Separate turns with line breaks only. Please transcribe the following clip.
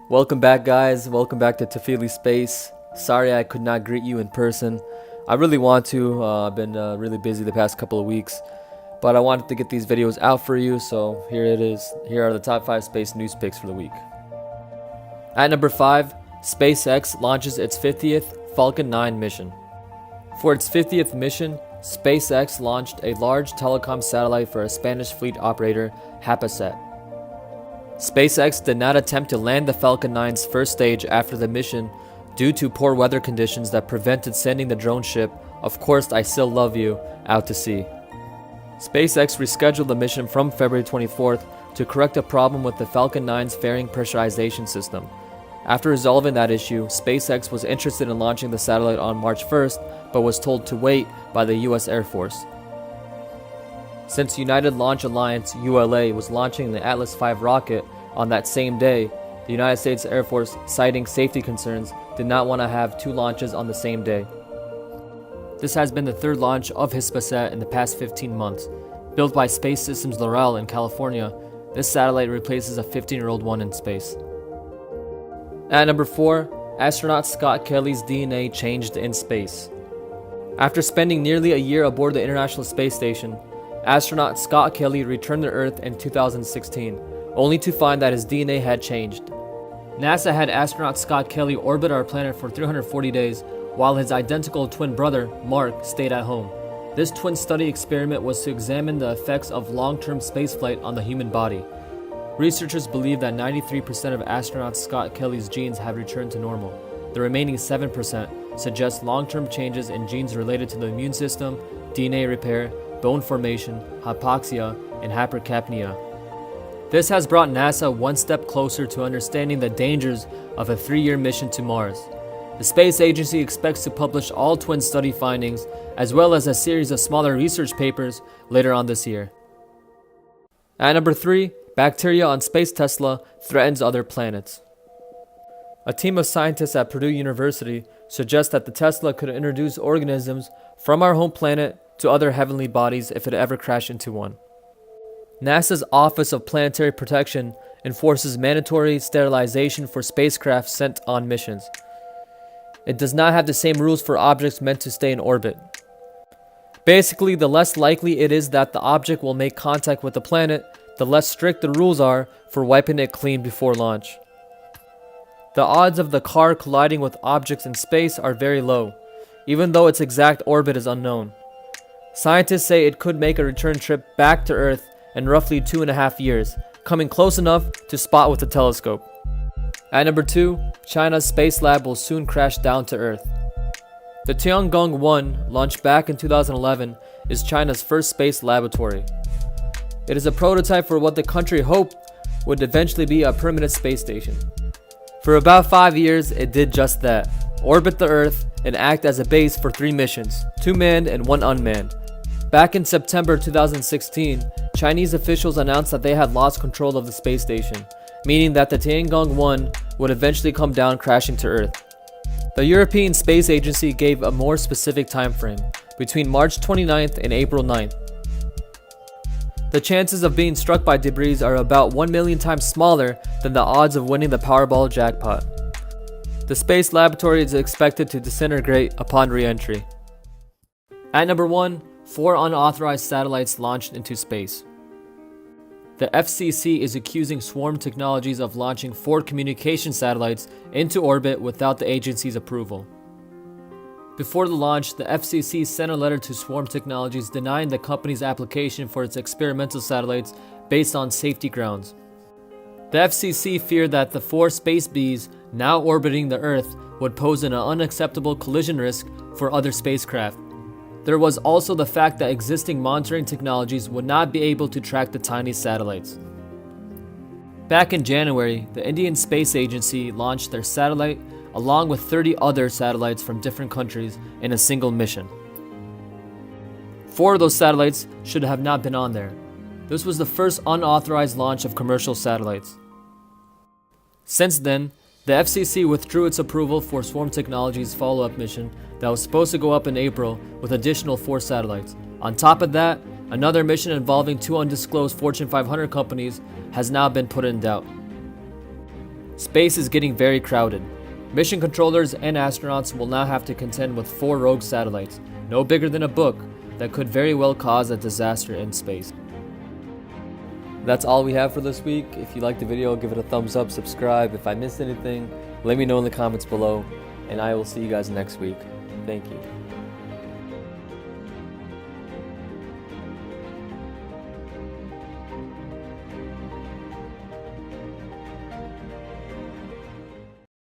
Welcome back, guys. Welcome back to Tafili Space. Sorry I could not greet you in person. I really want to. I've been really busy the past couple of weeks, but I wanted to get these videos out for you, so here it is. Here are the top 5 space news picks for the week. At number 5, SpaceX launches its 50th Falcon 9 mission. For its 50th mission, SpaceX launched a large telecom satellite for a Spanish fleet operator, Hapasat. SpaceX did not attempt to land the Falcon 9's first stage after the mission due to poor weather conditions that prevented sending the drone ship, Of Course I Still Love You, out to sea. SpaceX rescheduled the mission from February 24th to correct a problem with the Falcon 9's fairing pressurization system. After resolving that issue, SpaceX was interested in launching the satellite on March 1st, but was told to wait by the US Air Force. Since United Launch Alliance ULA was launching the Atlas V rocket on that same day, the United States Air Force, citing safety concerns, did not want to have 2 launches on the same day. This has been the 3rd launch of Hispasat in the past 15 months. Built by Space Systems Loral in California, this satellite replaces a 15-year-old one in space. At number 4, astronaut Scott Kelly's DNA changed in space. After spending nearly a year aboard the International Space Station, astronaut Scott Kelly returned to Earth in 2016, only to find that his DNA had changed. NASA had astronaut Scott Kelly orbit our planet for 340 days, while his identical twin brother, Mark, stayed at home. This twin study experiment was to examine the effects of long-term spaceflight on the human body. Researchers believe that 93% of astronaut Scott Kelly's genes have returned to normal. The remaining 7% suggest long-term changes in genes related to the immune system, DNA repair, bone formation, hypoxia, and hypercapnia. This has brought NASA one step closer to understanding the dangers of a 3-year mission to Mars. The space agency expects to publish all twin study findings, as well as a series of smaller research papers later on this year. At number 3, bacteria on Space Tesla threatens other planets. A team of scientists at Purdue University suggests that the Tesla could introduce organisms from our home planet to other heavenly bodies if it ever crashed into one. NASA's Office of Planetary Protection enforces mandatory sterilization for spacecraft sent on missions. It does not have the same rules for objects meant to stay in orbit. Basically, the less likely it is that the object will make contact with the planet, the less strict the rules are for wiping it clean before launch. The odds of the car colliding with objects in space are very low, even though its exact orbit is unknown. Scientists say it could make a return trip back to Earth in roughly 2.5 years, coming close enough to spot with a telescope. At number 2, China's space lab will soon crash down to Earth. The Tiangong-1, launched back in 2011, is China's first space laboratory. It is a prototype for what the country hoped would eventually be a permanent space station. For about 5 years, it did just that: orbit the Earth and act as a base for 3 missions, 2 manned and 1 unmanned. Back in September 2016, Chinese officials announced that they had lost control of the space station, meaning that the Tiangong-1 would eventually come down crashing to Earth. The European Space Agency gave a more specific time frame, between March 29th and April 9th. The chances of being struck by debris are about 1 million times smaller than the odds of winning the Powerball jackpot. The space laboratory is expected to disintegrate upon re-entry. At number 1, 4 unauthorized satellites launched into space. The FCC is accusing Swarm Technologies of launching 4 communication satellites into orbit without the agency's approval. Before the launch, the FCC sent a letter to Swarm Technologies denying the company's application for its experimental satellites based on safety grounds. The FCC feared that the 4 Space Bees now orbiting the Earth would pose an unacceptable collision risk for other spacecraft. There was also the fact that existing monitoring technologies would not be able to track the tiny satellites. Back in January, the Indian Space Agency launched their satellite along with 30 other satellites from different countries in a single mission. 4 of those satellites should have not been on there. This was the first unauthorized launch of commercial satellites. Since then, the FCC withdrew its approval for Swarm Technologies' follow-up mission that was supposed to go up in April with additional 4 satellites. On top of that, another mission involving 2 undisclosed Fortune 500 companies has now been put in doubt. Space is getting very crowded. Mission controllers and astronauts will now have to contend with 4 rogue satellites, no bigger than a book, that could very well cause a disaster in space. That's all we have for this week. If you liked the video, give it a thumbs up, subscribe. If I missed anything, let me know in the comments below, and I will see you guys next week. Thank you.